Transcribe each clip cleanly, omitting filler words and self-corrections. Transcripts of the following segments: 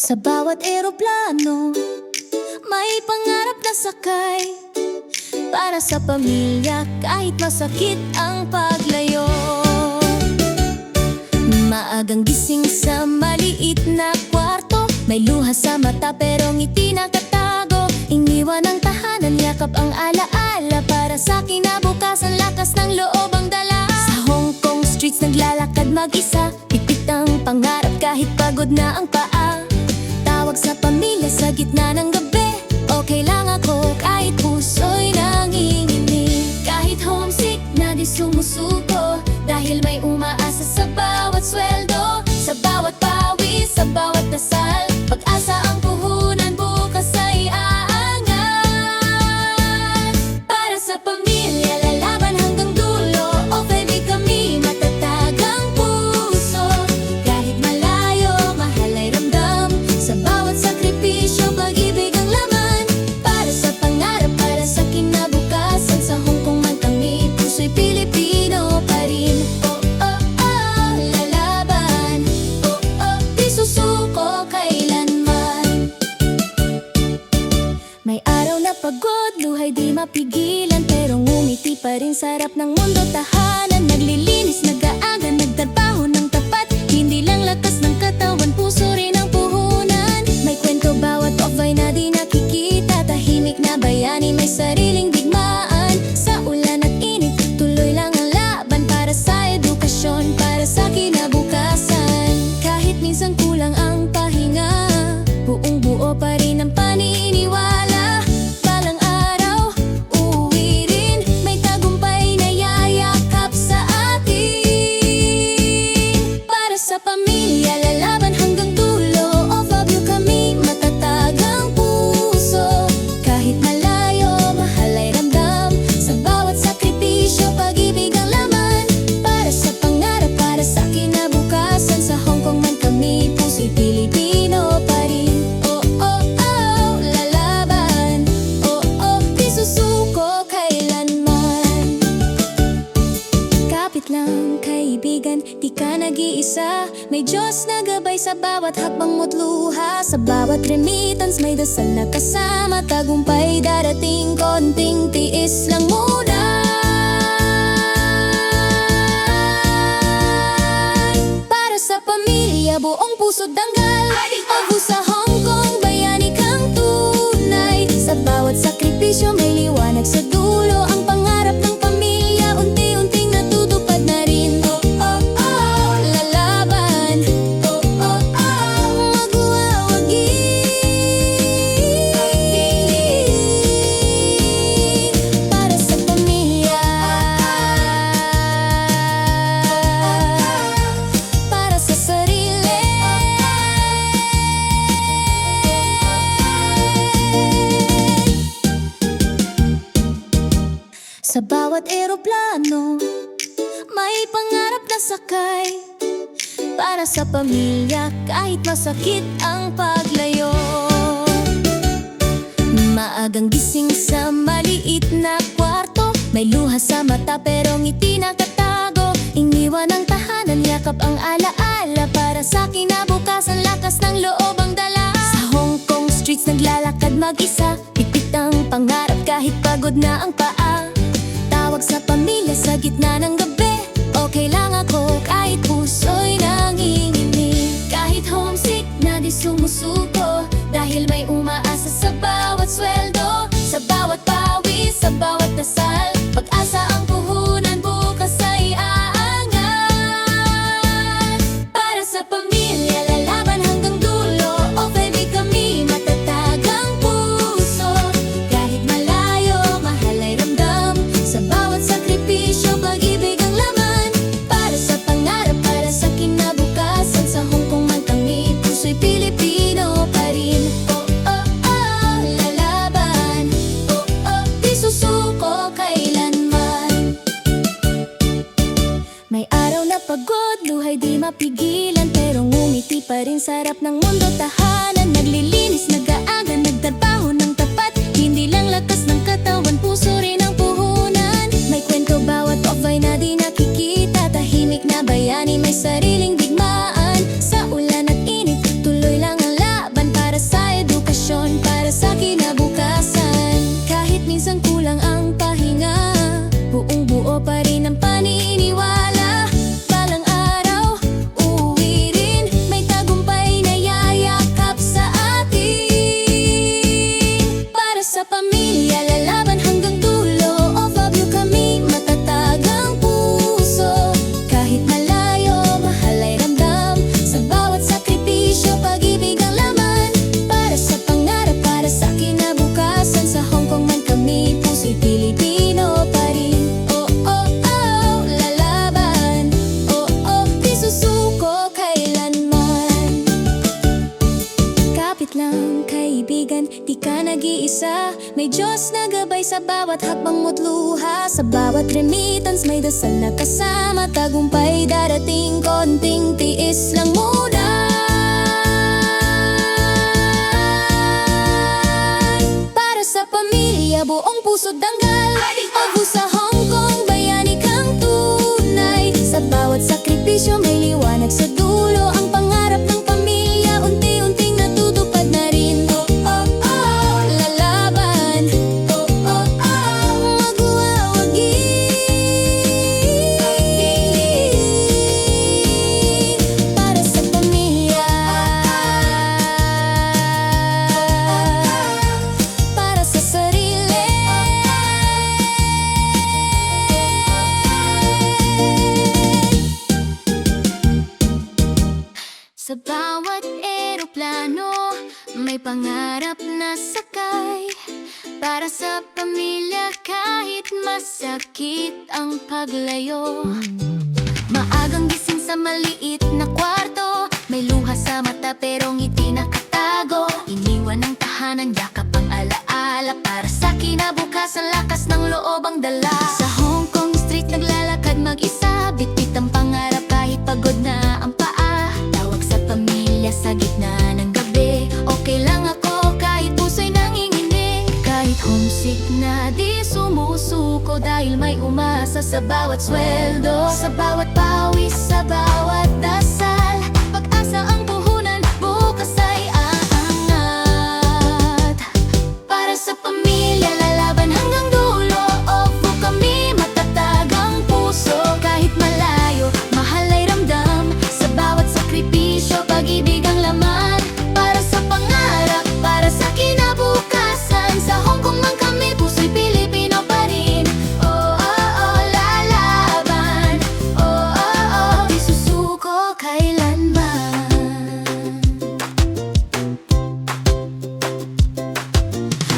Sa bawat eroplano, may pangarap na sakay. Para sa pamilya, kahit masakit ang paglayo. Maagang gising sa maliit na kwarto, may luha sa mata pero ngiti nakatago. Iniwan ang tahanan, yakap ang alaala. Para sa kinabukasan, lakas ng loob ang dala. Sa Hong Kong streets naglalakad mag-isa, pipit ang pangarap kahit pagod na ang paa. Tawag sa pamilya sa gitna ng gabi, okay lang ako kahit puso'y nanginginig. Kahit homesick na di sumusuko, dahil may umaasa sa bawat sweldo. Sa bawat pawis, sa bawat dasal, pag-asa ang puhunan, bukas ay aangat. Para sa pamilya, lalaban hanggang dulo. Okay, kami matatag ang puso. Kahit malayo, mahal ay ramdam. Sa bawat sakripisyo, pag-ibig ang laman. Para sa pangarap, para sa kinabukasan. Sa Hong Kong man kami, puso'y Pilipino pa rin. Oh, oh, oh, lalaban. Oh, oh, di susuko kailanman. May araw na pagod, luhay di mapigilan, pero ngumiti pa rin sa harap ng mundo. Tahanan, naglilinis, nag-aaga, nagtrabaho ng tapat. Hindi lang lakas ng katawan, puso rin ang puhunan. May kwento bawat off-eye na di nakikita. Tahimik na bayani, may sariling digmaan. Sa ulan at init, tuloy lang ang laban. Para sa edukasyon, para sa kinabukasan. Kahit minsan kulang ang pahinga, buong buo pa rin ang paniniwala. Balang araw, uuwi rin, may tagumpay na yayakap sa atin. Para sa pamilya, lalaban hanggang dulo. Of you kami, matatag ang puso. Kahit malayo, mahal ay ramdam. Sa bawat sakripisyo, pag-ibig ang laman. Para sa pangarap, para sa kinabukasan. Sa Hong Kong man kami, puso'y Pilipino pa rin. Oh, oh, oh, lalaban. Oh, oh, di susuko kailanman. Kapit lang kaibigan, di ka nag-iisa. May Diyos na gabay sa bawat hakbang mo't luha. Sa bawat remittance, may dasal na kasama. Tagumpay darating, konting tiis lang muna. Para sa pamilya, buong puso't danggal. Obu sa Hong Kong, bayani kang tunay. Sa bawat sakripisyo, may liwanag sa dulo. Ang pangarap ng pamilya, unti-unting natutupad na rin. Oh, oh, oh, lalaban. Oh, oh, oh, magwawagi. Para sa pamilya, para sa sarili. Sa bawat eroplano, may pangarap na sakay. Para sa pamilya, kahit masakit ang paglayo. Maagang gising sa maliit na kwarto, may luha sa mata pero ngiti nakatago. Iniwan ang tahanan, yakap ang alaala. Para sa kinabukasan, lakas ng loob ang dala. Sa Hong Kong streets naglalakad mag-isa, pipit ang pangarap kahit pagod na ang paa. Tawag sa pamilya sa gitna ng gabi, okay lang ako kahit puso'y nanginginig. Kahit homesick na di sumusuko, dahil may umaasa sa bawat sweldo. Sa bawat pawis, sa bawat dasal, pag-asa ang puhunan, bukas ay aangat. Para sa pamilya, lalaban hanggang dulo. Okay, kami matatag ang puso. Kahit malayo, mahal ay ramdam. Sa bawat sakripisyo, pag-ibig ang laman. Para sa pangarap, para sa kinabukasan. Sa Hong Kong man kami, puso'y Pilipino pa rin. Oh, oh, oh, lalaban. Oh, oh, di susuko kailanman. May araw na pagod, luhay di mapigilan, pero ngumiti pa rin sa harap ng mundo. Tahanan, naglilinis, nag-aaga, nagtrabaho ng tapat. Hindi lang lakas ng katawan, puso rin ang puhunan. May kwento bawat off-eye na di nakikita. Tahimik na bayani, may sariling digmaan. Sa ulan at init, tuloy lang ang laban. lang kaibigan, di ka nag-iisa. May Diyos na gabay sa bawat hakbang mo't luha. Sa bawat remittance may dasal na kasama. Tagumpay darating, konting tiis lang muna. Para sa pamilya, buong puso't danggal. Obu sa Hong Kong, bayani kang tunay. Sa bawat sakripisyo may liwanag sa dulo. Ang pangarap ng pamilya, unti-unting natutupad na rin. Oh, oh, oh, lalaban. Oh, oh, oh, magwawagi. Para sa pamilya, para sa sarili. Sa bawat eroplano, may pangarap na sakay. Para sa pamilya kahit masakit ang paglayo. Maagang gising sa maliit na kwarto, may luha sa mata pero ngiti nakatago. Iniwan ng tahanan, yakap ang alaala. Para sa kinabukasan, lakas ng loob ang dala. Sa Hong Kong street naglalakad mag-isa, bitbit ang pangarap kahit pagod na ang paa. Pamilya sa gitna ng gabi, okay lang ako kahit puso'y nanginginig. Kahit homesick na di sumusuko, dahil may umasa sa bawat sweldo. Sa bawat pawis, sa bawat dasal, pag-asa ang puhunan, bukas ay aangat. Para sa pamilya, lalaban hanggang dulo. Opo kami, matatag ang puso. Kahit malayo, mahal ay ramdam. Sa bawat sakripisyo, pag-ibig ang laman. Para sa pangarap, para sa kinabukasan. Sa Hong Kong man kami, puso'y Pilipino pa rin. Oh, oh, oh, lalaban. Oh, oh, oh, di susuko kailanman.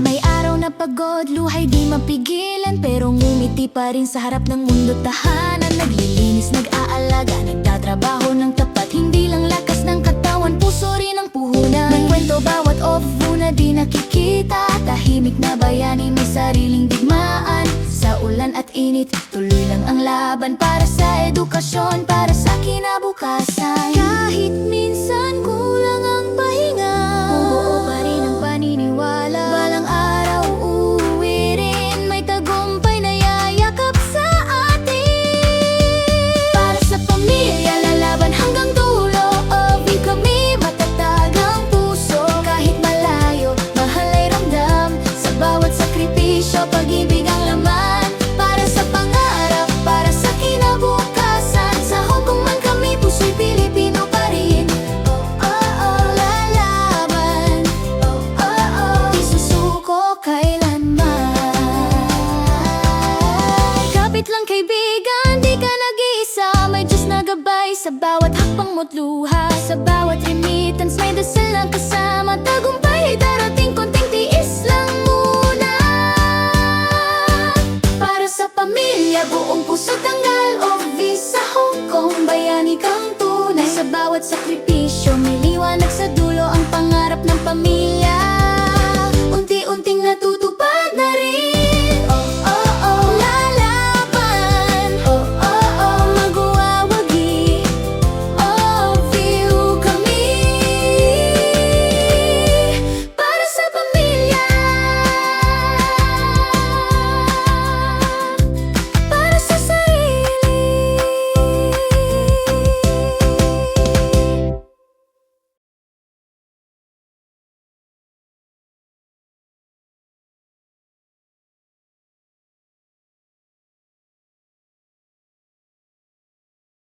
May araw na pagod, luhay di mapigilan, pero ngumiti pa rin sa harap ng mundo tahanan. Naglilinis, nag-aalaga, nagtatrabaho ng tapat. Hindi lang lakas ng katawan, puso rin ang puhunan. May kwento bawat ofu na di nakikita. Tahimik na bayani, may sariling digmaan. Sa ulan at init, tuloy lang ang laban. Para sa edukasyon, para sa kinabukasan. Kahit minsan kulang ang pahinga, buo pa rin ang paniniwala. Balang araw uuwi rin, may tagumpay na yayakap sa atin. Para sa pamilya, lalaban hanggang dulo. Obi kami, matatag ang puso. Kahit malayo, mahal ay ramdam. Sa bawat sakripisyo, pag-ibig ang laman. Para sa pangarap, para sa kinabukasan. Sa Hong Kong man kami, puso'y Pilipino pa rin. Oh, oh, oh, lalaban. Oh, oh, oh, di susuko kailanman. Kapit lang kaibigan, di ka nag-iisa. May Diyos na gabay sa bawat hakbang mo't luha.